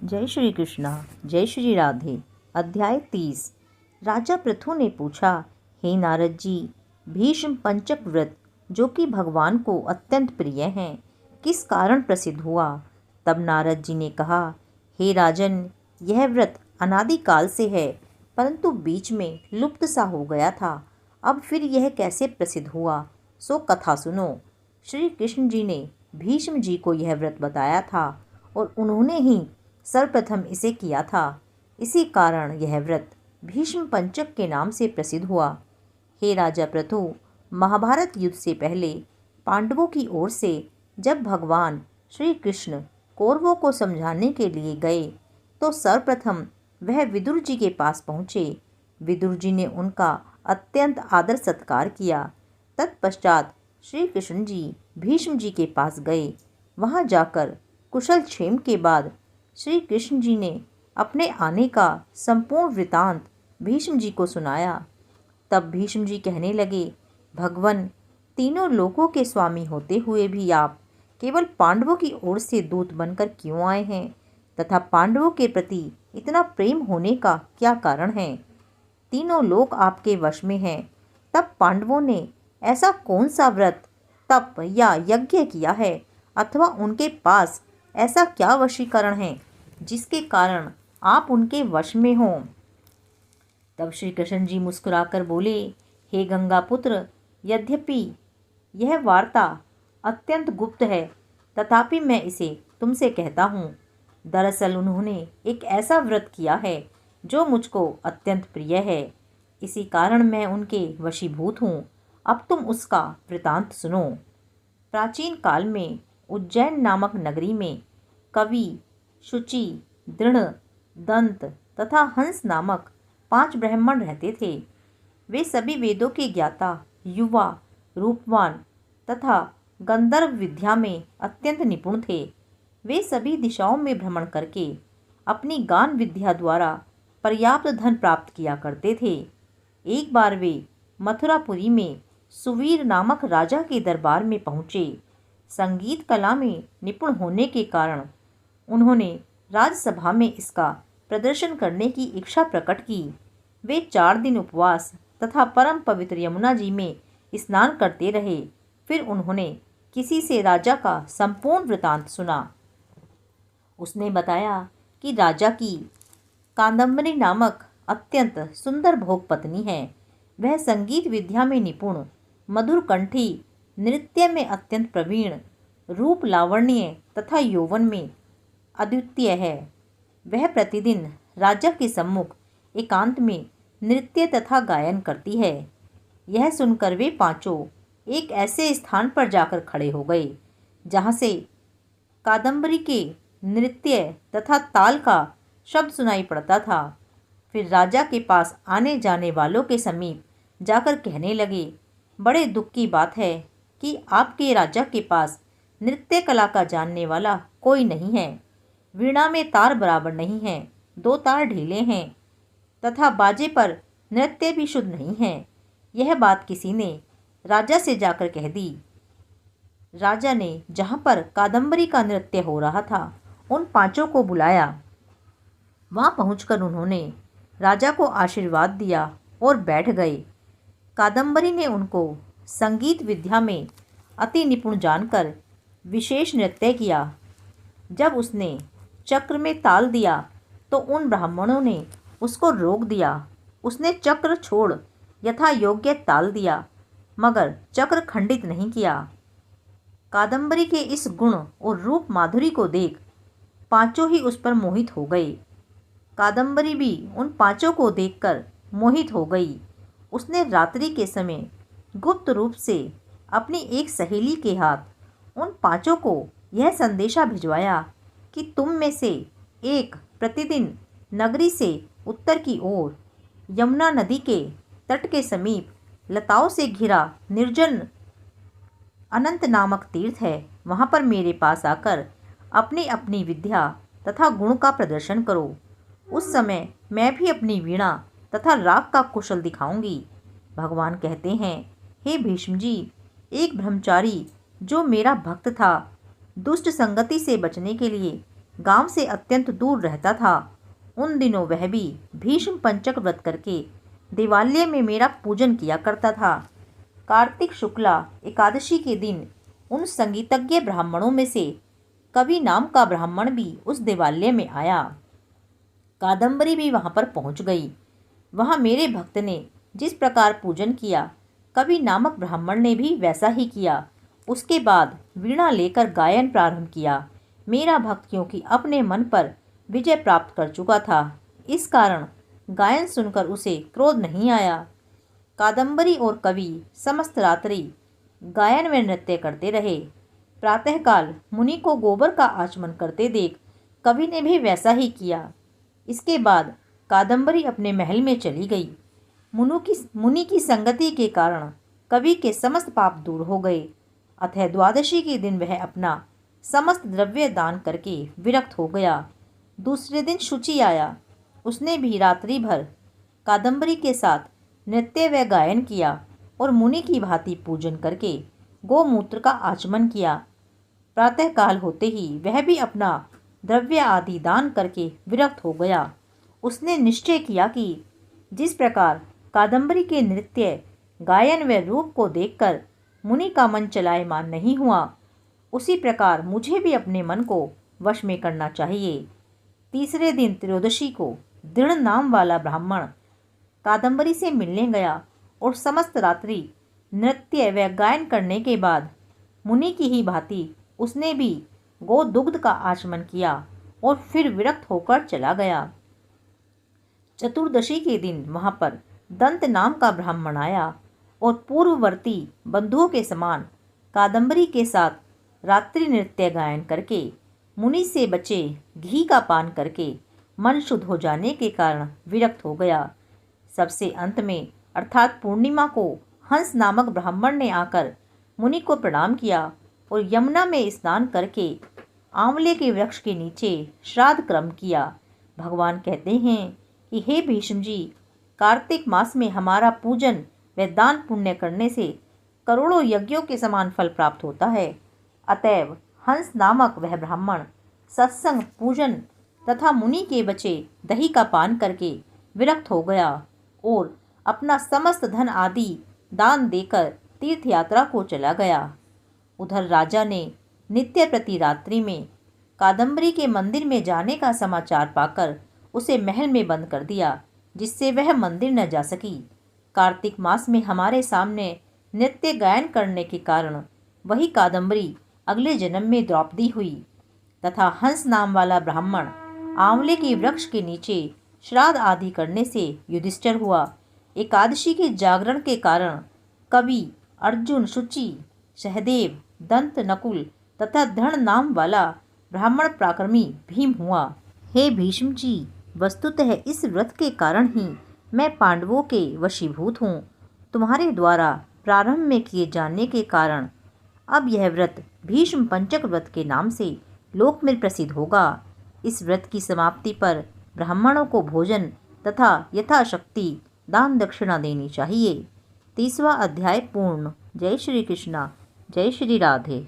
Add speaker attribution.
Speaker 1: जय श्री कृष्णा, जय श्री राधे। अध्याय 30। राजा पृथु ने पूछा, हे नारद जी, भीष्म पंचक व्रत जो कि भगवान को अत्यंत प्रिय हैं, किस कारण प्रसिद्ध हुआ? तब नारद जी ने कहा, हे राजन, यह व्रत अनादिकाल से है, परंतु बीच में लुप्त सा हो गया था। अब फिर यह कैसे प्रसिद्ध हुआ, सो कथा सुनो। श्री कृष्ण जी ने भीष्म जी को यह व्रत बताया था और उन्होंने ही सर्वप्रथम इसे किया था। इसी कारण यह व्रत भीष्म पंचक के नाम से प्रसिद्ध हुआ। हे राजा पृथु, महाभारत युद्ध से पहले पांडवों की ओर से जब भगवान श्री कृष्ण कौरवों को समझाने के लिए गए तो सर्वप्रथम वह विदुर जी के पास पहुँचे। विदुर जी ने उनका अत्यंत आदर सत्कार किया। तत्पश्चात श्री कृष्ण जी भीष्म जी के पास गए। वहां जाकर कुशल क्षेम के बाद श्री कृष्ण जी ने अपने आने का संपूर्ण वृतांत भीष्म जी को सुनाया। तब भीष्म जी कहने लगे, भगवन, तीनों लोकों के स्वामी होते हुए भी आप केवल पांडवों की ओर से दूत बनकर क्यों आए हैं तथा पांडवों के प्रति इतना प्रेम होने का क्या कारण है? तीनों लोक आपके वश में हैं, तब पांडवों ने ऐसा कौन सा व्रत, तप या यज्ञ किया है अथवा उनके पास ऐसा क्या वशीकरण है जिसके कारण आप उनके वश में हों? तब श्री कृष्ण जी मुस्कुराकर बोले, हे गंगा पुत्र, यद्यपि यह वार्ता अत्यंत गुप्त है, तथापि मैं इसे तुमसे कहता हूँ। दरअसल उन्होंने एक ऐसा व्रत किया है जो मुझको अत्यंत प्रिय है, इसी कारण मैं उनके वशीभूत हूँ। अब तुम उसका वृतांत सुनो। प्राचीन काल में उज्जैन नामक नगरी में कवि, शुचि, दृढ़, दंत तथा हंस नामक 5 ब्राह्मण रहते थे। वे सभी वेदों के ज्ञाता, युवा, रूपवान तथा गंधर्व विद्या में अत्यंत निपुण थे। वे सभी दिशाओं में भ्रमण करके अपनी गान विद्या द्वारा पर्याप्त धन प्राप्त किया करते थे। एक बार वे मथुरापुरी में सुवीर नामक राजा के दरबार में पहुँचे। संगीत कला में निपुण होने के कारण उन्होंने राजसभा में इसका प्रदर्शन करने की इच्छा प्रकट की। वे 4 दिन उपवास तथा परम पवित्र यमुना जी में स्नान करते रहे। फिर उन्होंने किसी से राजा का संपूर्ण वृतांत सुना। उसने बताया कि राजा की कादम्बरी नामक अत्यंत सुंदर भोग पत्नी है। वह संगीत विद्या में निपुण, मधुर कंठी, नृत्य में अत्यंत प्रवीण, रूप लावण्य तथा यौवन में अद्वितीय है। वह प्रतिदिन राजा के सम्मुख एकांत में नृत्य तथा गायन करती है। यह सुनकर वे पांचों एक ऐसे स्थान पर जाकर खड़े हो गए जहाँ से कादम्बरी के नृत्य तथा ताल का शब्द सुनाई पड़ता था। फिर राजा के पास आने जाने वालों के समीप जाकर कहने लगे, बड़े दुख की बात है कि आपके राजा के पास नृत्य कला का जानने वाला कोई नहीं है। वीणा में तार बराबर नहीं है, 2 तार ढीले हैं तथा बाजे पर नृत्य भी शुद्ध नहीं है। यह बात किसी ने राजा से जाकर कह दी। राजा ने जहाँ पर कादम्बरी का नृत्य हो रहा था उन 5 को बुलाया। वहाँ पहुंचकर उन्होंने राजा को आशीर्वाद दिया और बैठ गए। कादम्बरी ने उनको संगीत विद्या में अति निपुण जानकर विशेष नृत्य किया। जब उसने चक्र में ताल दिया तो उन ब्राह्मणों ने उसको रोक दिया। उसने चक्र छोड़ यथा योग्य ताल दिया, मगर चक्र खंडित नहीं किया। कादम्बरी के इस गुण और रूप माधुरी को देख 5 ही उस पर मोहित हो गए। कादम्बरी भी उन 5 को देखकर मोहित हो गई। उसने रात्रि के समय गुप्त रूप से अपनी एक सहेली के हाथ उन 5 को यह संदेशा भिजवाया कि तुम में से एक प्रतिदिन नगरी से उत्तर की ओर यमुना नदी के तट के समीप लताओं से घिरा निर्जन अनंत नामक तीर्थ है, वहाँ पर मेरे पास आकर अपनी अपनी विद्या तथा गुण का प्रदर्शन करो। उस समय मैं भी अपनी वीणा तथा राग का कुशल दिखाऊंगी। भगवान कहते हैं, हे भीष्म जी, एक ब्रह्मचारी जो मेरा भक्त था, दुष्ट संगति से बचने के लिए गांव से अत्यंत दूर रहता था। उन दिनों वह भी भीष्म पंचक व्रत करके देवालय में मेरा पूजन किया करता था। कार्तिक शुक्ला एकादशी के दिन उन संगीतज्ञ ब्राह्मणों में से कवि नाम का ब्राह्मण भी उस देवालय में आया। कादम्बरी भी वहां पर पहुंच गई। वहां मेरे भक्त ने जिस प्रकार पूजन किया, कवि नामक ब्राह्मण ने भी वैसा ही किया। उसके बाद वीणा लेकर गायन प्रारंभ किया। मेरा भक्त क्योंकि अपने मन पर विजय प्राप्त कर चुका था, इस कारण गायन सुनकर उसे क्रोध नहीं आया। कादम्बरी और कवि समस्त रात्रि गायन व नृत्य करते रहे। प्रातःकाल मुनि को गोबर का आचमन करते देख कवि ने भी वैसा ही किया। इसके बाद कादम्बरी अपने महल में चली गई। मुनि की संगति के कारण कवि के समस्त पाप दूर हो गए। अतः द्वादशी के दिन वह अपना समस्त द्रव्य दान करके विरक्त हो गया। दूसरे दिन शुचि आया। उसने भी रात्रि भर कादम्बरी के साथ नृत्य व गायन किया और मुनि की भांति पूजन करके गोमूत्र का आचमन किया। प्रातःकाल होते ही वह भी अपना द्रव्य आदि दान करके विरक्त हो गया। उसने निश्चय किया कि जिस प्रकार कादम्बरी के नृत्य, गायन व रूप को देखकर मुनि का मन चलायमान नहीं हुआ, उसी प्रकार मुझे भी अपने मन को वश में करना चाहिए। तीसरे दिन त्रयोदशी को दृढ़ नाम वाला ब्राह्मण कादम्बरी से मिलने गया और समस्त रात्रि नृत्य व गायन करने के बाद मुनि की ही भांति उसने भी गोदुग्ध का आचमन किया और फिर विरक्त होकर चला गया। चतुर्दशी के दिन वहां पर दंत नाम का ब्राह्मण आया और पूर्ववर्ती बंधुओं के समान कादम्बरी के साथ रात्रि नृत्य गायन करके मुनि से बचे घी का पान करके मन शुद्ध हो जाने के कारण विरक्त हो गया। सबसे अंत में अर्थात पूर्णिमा को हंस नामक ब्राह्मण ने आकर मुनि को प्रणाम किया और यमुना में स्नान करके आंवले के वृक्ष के नीचे श्राद्ध कर्म किया। भगवान कहते हैं कि हे भीष्म जी, कार्तिक मास में हमारा पूजन व दान पुण्य करने से करोड़ों यज्ञों के समान फल प्राप्त होता है। अतएव हंस नामक वह ब्राह्मण सत्संग, पूजन तथा मुनि के बचे दही का पान करके विरक्त हो गया और अपना समस्त धन आदि दान देकर तीर्थ यात्रा को चला गया। उधर राजा ने नित्य प्रति रात्रि में कादम्बरी के मंदिर में जाने का समाचार पाकर उसे महल में बंद कर दिया, जिससे वह मंदिर न जा सकी। कार्तिक मास में हमारे सामने नृत्य गायन करने के कारण वही कादम्बरी अगले जन्म में द्रौपदी हुई तथा हंस नाम वाला ब्राह्मण आंवले के वृक्ष के नीचे श्राद्ध आदि करने से युधिष्ठिर हुआ। एकादशी के जागरण के कारण कवि अर्जुन, शुचि, सहदेव, दंत, नकुल तथा धृण नाम वाला ब्राह्मण पराक्रमी भीम हुआ। हे भीष्म जी, वस्तुतः इस व्रत के कारण ही मैं पांडवों के वशीभूत हूँ। तुम्हारे द्वारा प्रारंभ में किए जाने के कारण अब यह व्रत भीष्म पंचक व्रत के नाम से लोक में प्रसिद्ध होगा। इस व्रत की समाप्ति पर ब्राह्मणों को भोजन तथा यथाशक्ति दान दक्षिणा देनी चाहिए। 30वां अध्याय पूर्ण। जय श्री कृष्णा। जय श्री राधे।